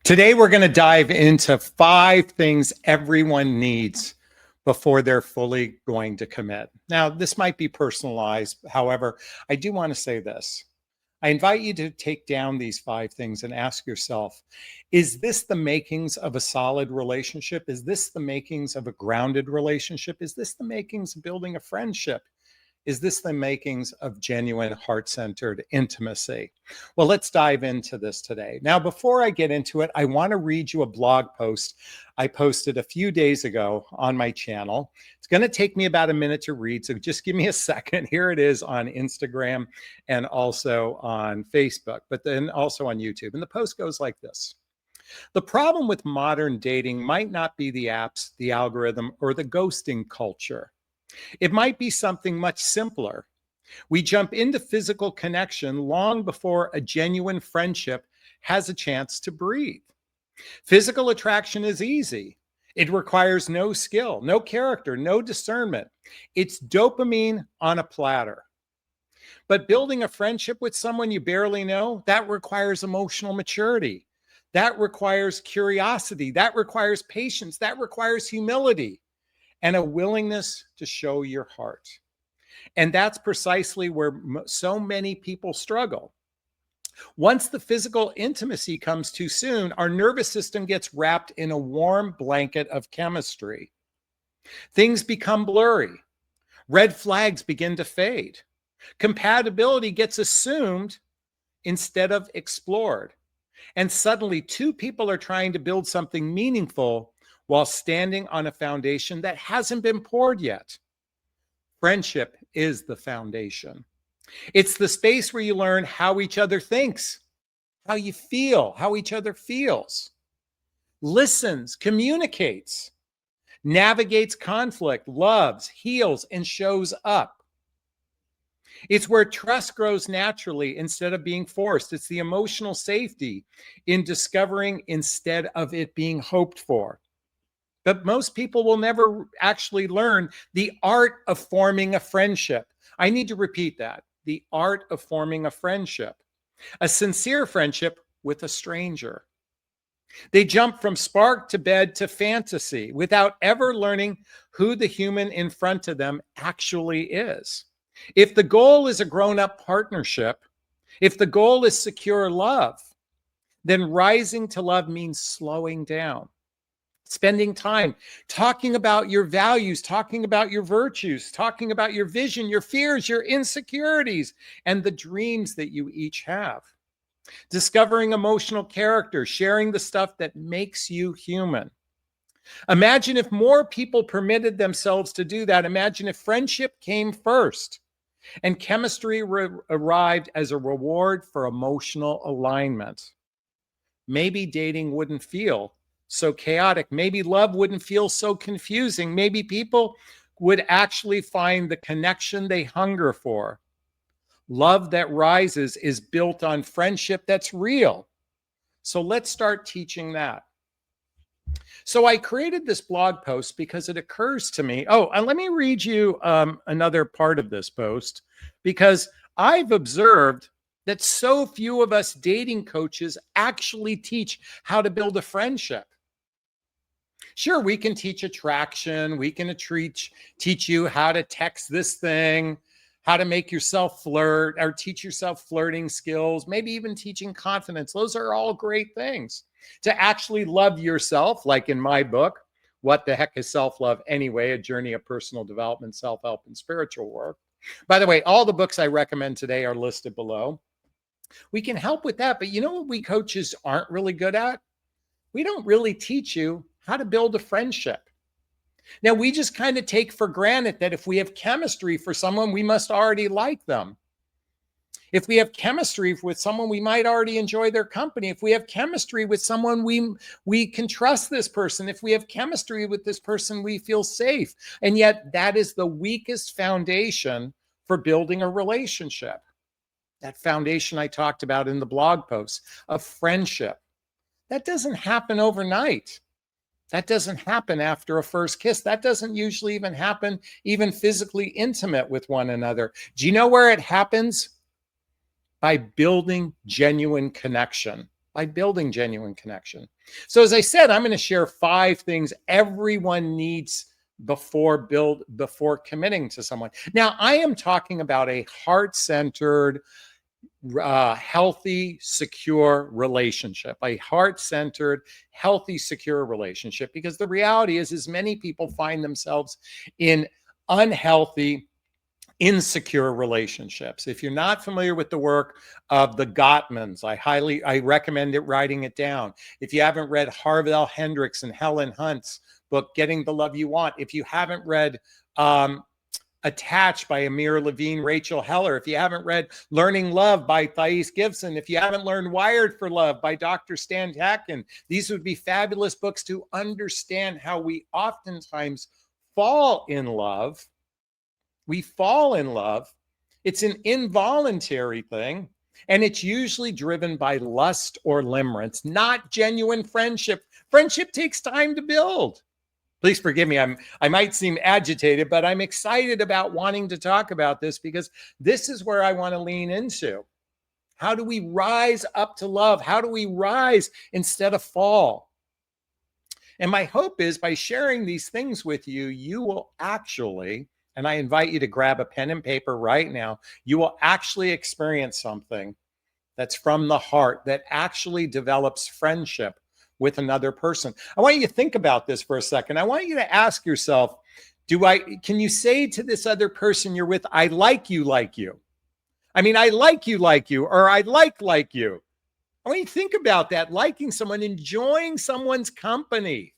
Today, we're going to dive into 5 things everyone needs before they're fully going to commit. Now, this might be personalized. However, I do want to say this. I invite you to take down these 5 things and ask yourself, is this the makings of a solid relationship? Is this the makings of a grounded relationship? Is this the makings of building a friendship? Is this the makings of genuine heart-centered intimacy? Well, let's dive into this today. Now, before I get into it, I want to read you a blog post I posted a few days ago on my channel. It's going to take me about a minute to read, so just give me a second. Here it is on Instagram and also on Facebook, but then also on YouTube. And the post goes like this. The problem with modern dating might not be the apps, the algorithm, or the ghosting culture. It might be something much simpler. We jump into physical connection long before a genuine friendship has a chance to breathe. Physical attraction is easy. It requires no skill, no character, no discernment. It's dopamine on a platter. But building a friendship with someone you barely know, that requires emotional maturity. That requires curiosity. That requires patience. That requires humility and a willingness to show your heart. And that's precisely where so many people struggle. Once the physical intimacy comes too soon, our nervous system gets wrapped in a warm blanket of chemistry. Things become blurry. Red flags begin to fade. Compatibility gets assumed instead of explored. And suddenly 2 people are trying to build something meaningful while standing on a foundation that hasn't been poured yet. Friendship is the foundation. It's the space where you learn how each other thinks, how you feel, how each other feels, listens, communicates, navigates conflict, loves, heals, and shows up. It's where trust grows naturally instead of being forced. It's the emotional safety in discovering instead of it being hoped for. But most people will never actually learn the art of forming a friendship. I need to repeat that. The art of forming a friendship. A sincere friendship with a stranger. They jump from spark to bed to fantasy without ever learning who the human in front of them actually is. If the goal is a grown-up partnership, if the goal is secure love, then rising to love means slowing down. Spending time talking about your values, talking about your virtues, talking about your vision, your fears, your insecurities, and the dreams that you each have. Discovering emotional character, sharing the stuff that makes you human. Imagine if more people permitted themselves to do that. Imagine if friendship came first and chemistry arrived as a reward for emotional alignment. Maybe dating wouldn't feel so chaotic. Maybe love wouldn't feel so confusing. Maybe people would actually find the connection they hunger for. Love that rises is built on friendship that's real. So let's start teaching that. So I created this blog post because it occurs to me. Oh, and let me read you another part of this post, because I've observed that so few of us dating coaches actually teach how to build a friendship. Sure, we can teach attraction. We can teach you how to text this thing, how to make yourself flirt, or teach yourself flirting skills, maybe even teaching confidence. Those are all great things. To actually love yourself, like in my book, What the Heck is Self-Love Anyway? A Journey of Personal Development, Self-Help, and Spiritual Work. By the way, all the books I recommend today are listed below. We can help with that, but you know what we coaches aren't really good at? We don't really teach you how to build a friendship. Now, we just kind of take for granted that if we have chemistry for someone, we must already like them. If we have chemistry with someone, we might already enjoy their company. If we have chemistry with someone, we can trust this person. If we have chemistry with this person, we feel safe. And yet that is the weakest foundation for building a relationship. That foundation I talked about in the blog post of friendship. That doesn't happen overnight. That doesn't happen after a first kiss. That doesn't usually even happen even physically intimate with one another. Do you know where it happens? By building genuine connection, by building genuine connection. So as I said, I'm going to share 5 things everyone needs before committing to someone. Now, I am talking about a heart-centered, healthy, secure relationship, a heart-centered, healthy, secure relationship, because the reality is many people find themselves in unhealthy, insecure relationships. If you're not familiar with the work of the Gottmans, I recommend writing it down. If you haven't read Harville Hendrix and Helen Hunt's book, Getting the Love You Want, if you haven't read Attached by Amir Levine, Rachel Heller, if you haven't read Learning Love by Thais Gibson, if you haven't learned Wired for Love by Dr. Stan Tatkin, these would be fabulous books to understand how we oftentimes fall in love. We fall in love. It's an involuntary thing, and it's usually driven by lust or limerence, not genuine friendship. Friendship takes time to build. Please forgive me. I might seem agitated, but I'm excited about wanting to talk about this because this is where I want to lean into. How do we rise up to love? How do we rise instead of fall? And my hope is by sharing these things with you, you will actually, and I invite you to grab a pen and paper right now, you will actually experience something that's from the heart that actually develops friendship with another person. I want you to think about this for a second. I want you to ask yourself, can you say to this other person you're with, I like you like you? I mean, I like you, or I like you. I want you to think about that, liking someone, enjoying someone's company,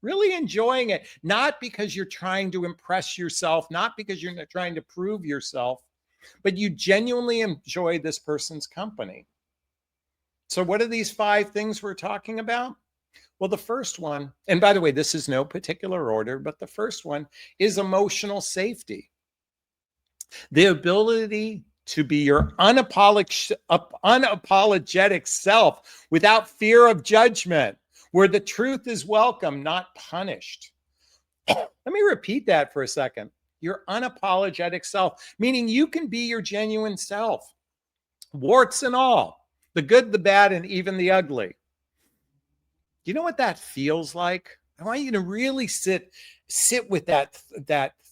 really enjoying it, not because you're trying to impress yourself, not because you're trying to prove yourself, but you genuinely enjoy this person's company. So what are these 5 things we're talking about? Well, the first one, and by the way, this is no particular order, but the first one is emotional safety. The ability to be your unapologetic self without fear of judgment, where the truth is welcome, not punished. Let me repeat that for a second. Your unapologetic self, meaning you can be your genuine self, warts and all. The good, the bad, and even the ugly. You know what that feels like? I want you to really sit with that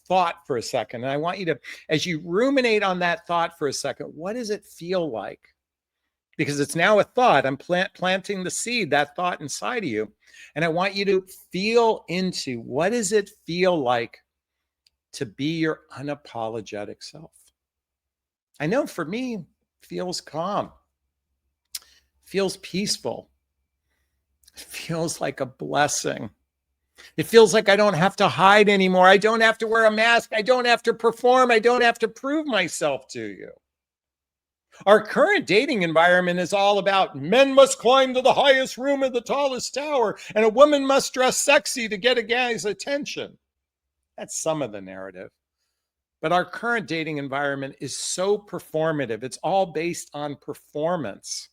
thought for a second. And I want you to, as you ruminate on that thought for a second, what does it feel like? Because it's now a thought. I'm planting the seed, that thought inside of you. And I want you to feel into, what does it feel like to be your unapologetic self? I know for me, it feels calm. Feels peaceful. It feels like a blessing. It feels like I don't have to hide anymore. I don't have to wear a mask. I don't have to perform. I don't have to prove myself to you. Our current dating environment is all about men must climb to the highest room of the tallest tower, and a woman must dress sexy to get a guy's attention. That's some of the narrative. But our current dating environment is so performative. It's all based on performance.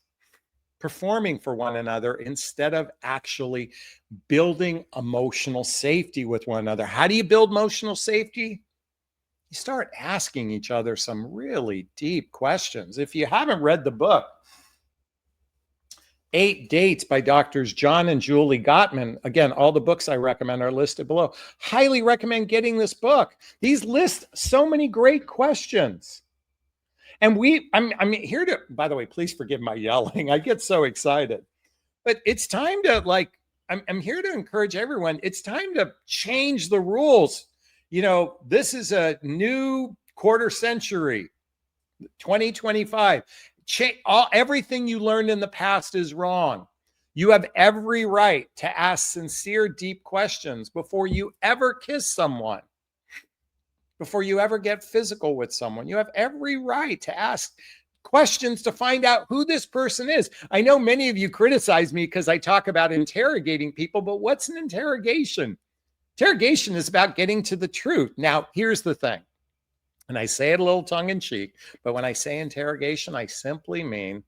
Performing for one another instead of actually building emotional safety with one another. How do you build emotional safety? You start asking each other some really deep questions. If you haven't read the book, 8 Dates by Doctors John and Julie Gottman, again, all the books I recommend are listed below. Highly recommend getting this book. These list so many great questions. And I'm here to, by the way, please forgive my yelling. I get so excited. But it's time to I'm here to encourage everyone. It's time to change the rules. You know, this is a new quarter century, 2025. Everything you learned in the past is wrong. You have every right to ask sincere, deep questions before you ever kiss someone. Before you ever get physical with someone, you have every right to ask questions to find out who this person is. I know many of you criticize me because I talk about interrogating people, but what's an interrogation? Interrogation is about getting to the truth. Now, here's the thing, and I say it a little tongue in cheek, but when I say interrogation, I simply mean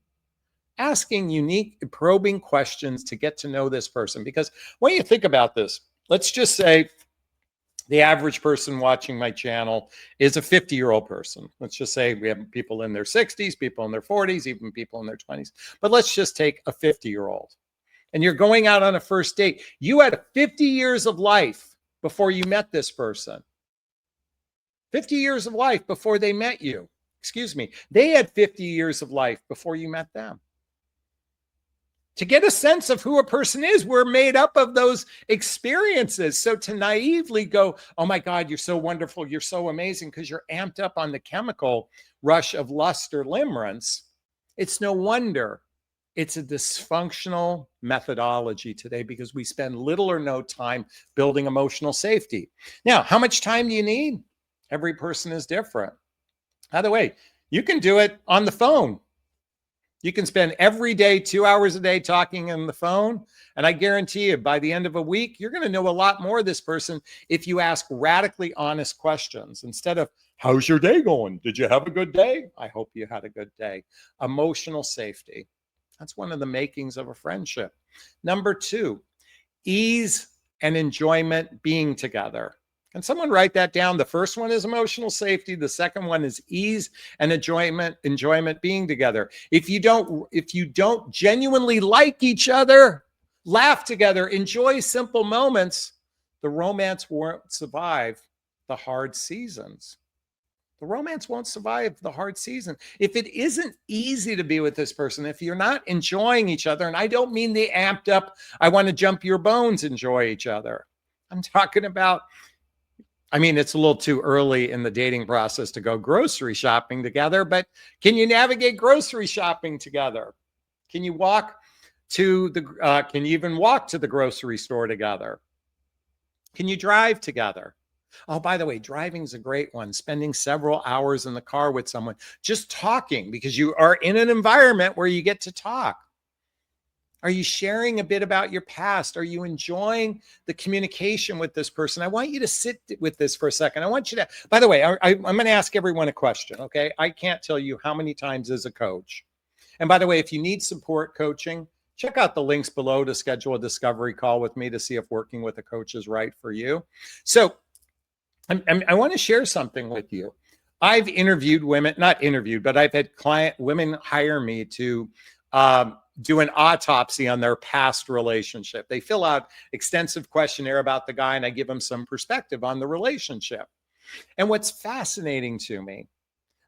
asking unique, probing questions to get to know this person. Because when you think about this, let's just say The average person watching my channel is a 50-year-old person. Let's just say we have people in their 60s, people in their 40s, even people in their 20s. But let's just take a 50-year-old. And you're going out on a first date. You had 50 years of life before you met this person. 50 years of life before they met you. Excuse me. They had 50 years of life before you met them. To get a sense of who a person is, we're made up of those experiences. So to naively go, oh my God, you're so wonderful, you're so amazing, because you're amped up on the chemical rush of lust or limerence, it's no wonder it's a dysfunctional methodology today, because we spend little or no time building emotional safety. Now, how much time do you need? Every person is different. By the way, you can do it on the phone. You can spend every day 2 hours a day talking on the phone. And I guarantee you, by the end of a week, you're going to know a lot more of this person if you ask radically honest questions instead of, how's your day going? Did you have a good day? I hope you had a good day. Emotional safety. That's one of the makings of a friendship. Number 2, ease and enjoyment being together. Can someone write that down? The first one is emotional safety. The second one is ease and enjoyment being together. If you don't genuinely like each other, laugh together, enjoy simple moments, the romance won't survive the hard seasons. The romance won't survive the hard season. If it isn't easy to be with this person, if you're not enjoying each other, and I don't mean the amped up, I want to jump your bones, enjoy each other. I'm talking about, I mean, it's a little too early in the dating process to go grocery shopping together, but can you navigate grocery shopping together? Can you can you even walk to the grocery store together? Can you drive together? Oh, by the way, driving is a great one. Spending several hours in the car with someone, just talking, because you are in an environment where you get to talk. Are you sharing a bit about your past? Are you enjoying the communication with this person? I want you to sit with this for a second. I want you to, by the way, I'm going to ask everyone a question, okay? I can't tell you how many times as a coach. And by the way, if you need support coaching, check out the links below to schedule a discovery call with me to see if working with a coach is right for you. So I want to share something with you. I've interviewed women, not interviewed, but I've had women hire me to do an autopsy on their past relationship. They fill out extensive questionnaire about the guy, and I give them some perspective on the relationship. And what's fascinating to me,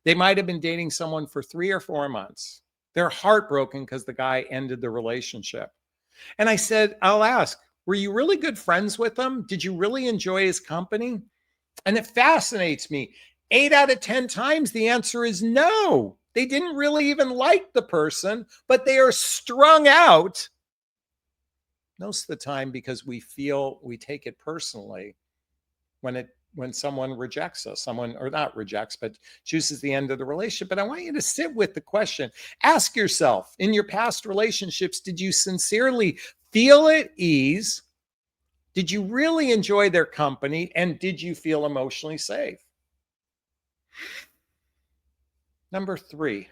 they might have been dating someone for 3 or 4 months. They're heartbroken because the guy ended the relationship. And I said, I'll ask, were you really good friends with him? Did you really enjoy his company? And it fascinates me. 8 out of 10 times, the answer is no. They didn't really even like the person, but they are strung out most of the time because we take it personally when someone rejects us, or not rejects, but chooses the end of the relationship. But I want you to sit with the question. Ask yourself, in your past relationships, did you sincerely feel at ease? Did you really enjoy their company? And did you feel emotionally safe? Number 3,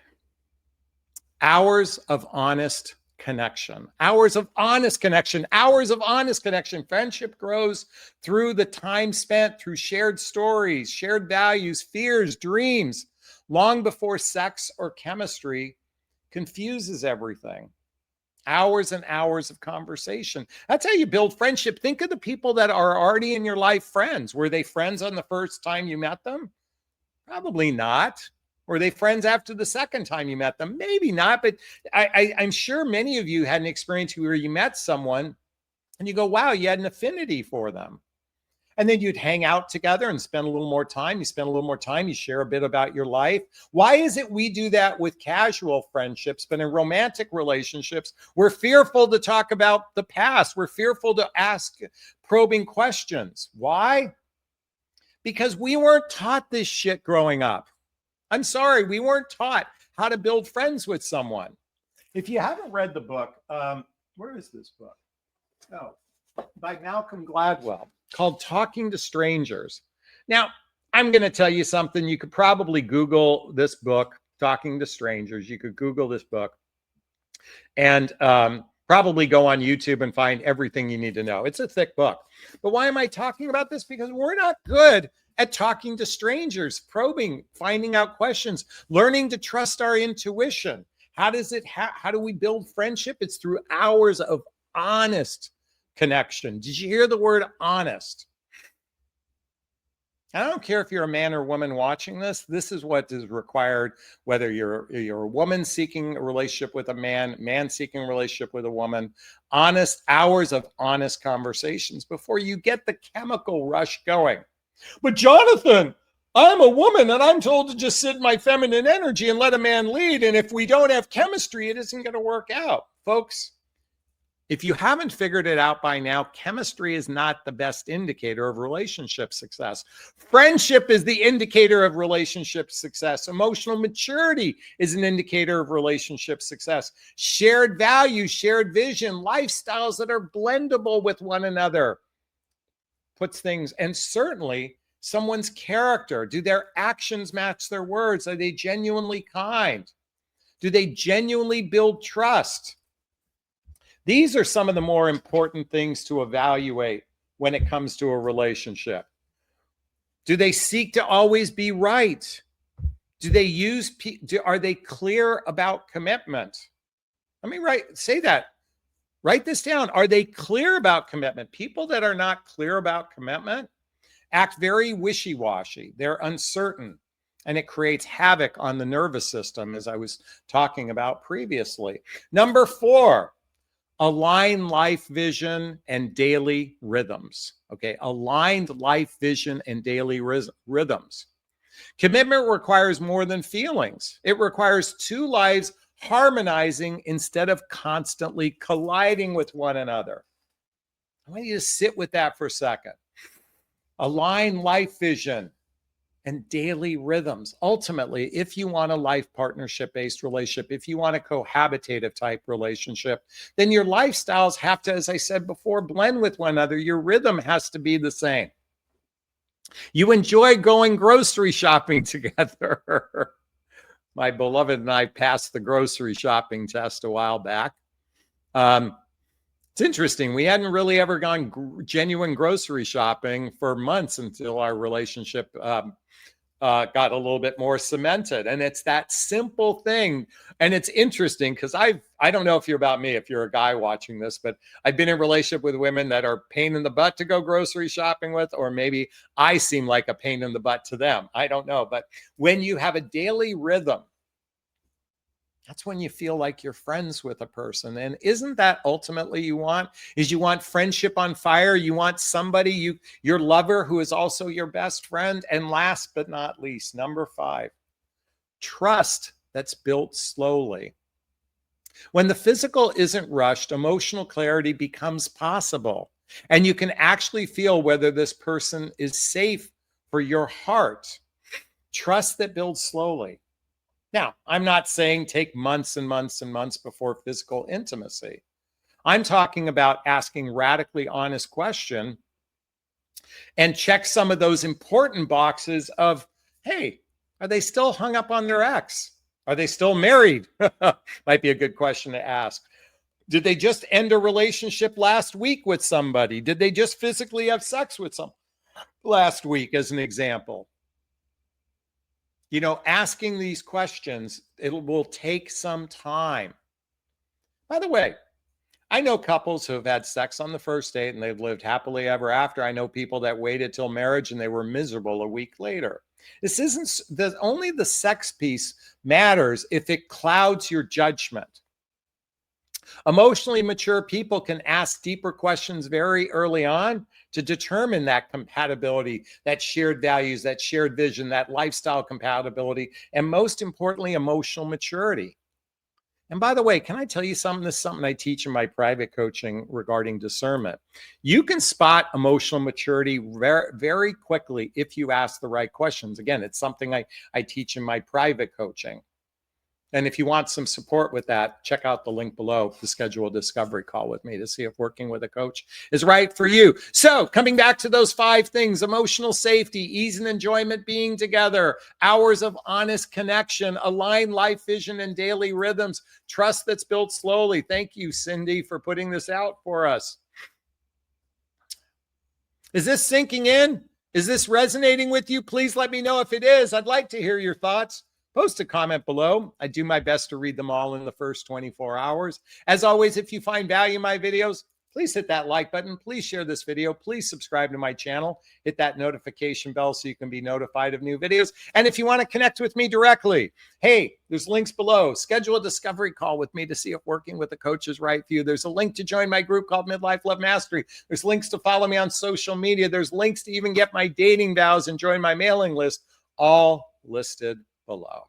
hours of honest connection. Hours of honest connection. Hours of honest connection. Friendship grows through the time spent, through shared stories, shared values, fears, dreams, long before sex or chemistry confuses everything. Hours and hours of conversation. That's how you build friendship. Think of the people that are already in your life friends. Were they friends on the first time you met them? Probably not. Were they friends after the second time you met them? Maybe not, but I'm sure many of you had an experience where you met someone and you go, wow, you had an affinity for them. And then you'd hang out together and spend a little more time. You spend a little more time, you share a bit about your life. Why is it we do that with casual friendships, but in romantic relationships, we're fearful to talk about the past. We're fearful to ask probing questions. Why? Because we weren't taught this shit growing up. I'm sorry, we weren't taught how to build friends with someone. If you haven't read the book, where is this book? Oh, by Malcolm Gladwell, called Talking to Strangers. Now, I'm going to tell you something. You could probably Google this book, Talking to Strangers. You could Google this book. And Probably go on YouTube and find everything you need to know. It's a thick book. But why am I talking about this? Because we're not good at talking to strangers, probing, finding out questions, learning to trust our intuition. How do we build friendship? It's through hours of honest connection. Did you hear the word honest? I don't care if you're a man or woman watching this. This is what is required, whether you're a woman seeking a relationship with a man seeking a relationship with a woman. Honest hours of honest conversations before you get the chemical rush going. But Jonathan, I'm a woman and I'm told to just sit in my feminine energy and let a man lead. And if we don't have chemistry, it isn't going to work out. Folks, if you haven't figured it out by now, chemistry is not the best indicator of relationship success. Friendship is the indicator of relationship success. Emotional maturity is an indicator of relationship success. Shared values, shared vision, lifestyles that are blendable with one another puts things, and certainly someone's character. Do their actions match their words? Are they genuinely kind? Do they genuinely build trust? These are some of the more important things to evaluate when it comes to a relationship. Do they seek to always be right? Are they clear about commitment? Let me say that. Write this down. Are they clear about commitment? People that are not clear about commitment act very wishy-washy. They're uncertain, and it creates havoc on the nervous system, as I was talking about previously. Number 4, align life vision and daily rhythms. Okay, aligned life vision and daily rhythms. Commitment requires more than feelings. It requires two lives harmonizing instead of constantly colliding with one another. I want you to sit with that for a second. Align life vision and daily rhythms. Ultimately, if you want a life partnership-based relationship, if you want a cohabitative type relationship, then your lifestyles have to, as I said before, blend with one another. Your rhythm has to be the same. You enjoy going grocery shopping together. My beloved and I passed the grocery shopping test a while back. It's interesting. We hadn't really ever gone genuine grocery shopping for months until our relationship got a little bit more cemented. And it's that simple thing. And it's interesting because I don't know if you're about me, if you're a guy watching this, but I've been in a relationship with women that are pain in the butt to go grocery shopping with, or maybe I seem like a pain in the butt to them. I don't know. But when you have a daily rhythm, that's when you feel like you're friends with a person. And isn't that ultimately you want? Is you want friendship on fire? You want somebody, your lover who is also your best friend? And last but not least, number 5, trust that's built slowly. When the physical isn't rushed, emotional clarity becomes possible. And you can actually feel whether this person is safe for your heart. Trust that builds slowly. Now, I'm not saying take months and months and months before physical intimacy. I'm talking about asking radically honest questions and check some of those important boxes of, hey, are they still hung up on their ex? Are they still married? Might be a good question to ask. Did they just end a relationship last week with somebody? Did they just physically have sex with someone last week, as an example? You know, asking these questions, it will take some time. By the way, I know couples who have had sex on the first date and they've lived happily ever after. I know people that waited till marriage and they were miserable a week later. This isn't only the sex piece matters if it clouds your judgment. Emotionally mature people can ask deeper questions very early on to determine that compatibility, that shared values, that shared vision, that lifestyle compatibility, and most importantly, emotional maturity. And by the way, can I tell you something? This is something I teach in my private coaching regarding discernment. You can spot emotional maturity very, very quickly if you ask the right questions. Again, it's something I teach in my private coaching. And if you want some support with that, check out the link below to schedule a discovery call with me to see if working with a coach is right for you. So coming back to those 5 things: emotional safety, ease and enjoyment being together, hours of honest connection, align life vision and daily rhythms, trust that's built slowly. Thank you, Cindy, for putting this out for us. Is this sinking in? Is this resonating with you? Please let me know if it is. I'd like to hear your thoughts. Post a comment below. I do my best to read them all in the first 24 hours. As always, if you find value in my videos, please hit that like button. Please share this video. Please subscribe to my channel. Hit that notification bell so you can be notified of new videos. And if you want to connect with me directly, hey, there's links below. Schedule a discovery call with me to see if working with a coach is right for you. There's a link to join my group called Midlife Love Mastery. There's links to follow me on social media. There's links to even get my dating vows and join my mailing list, all listed below.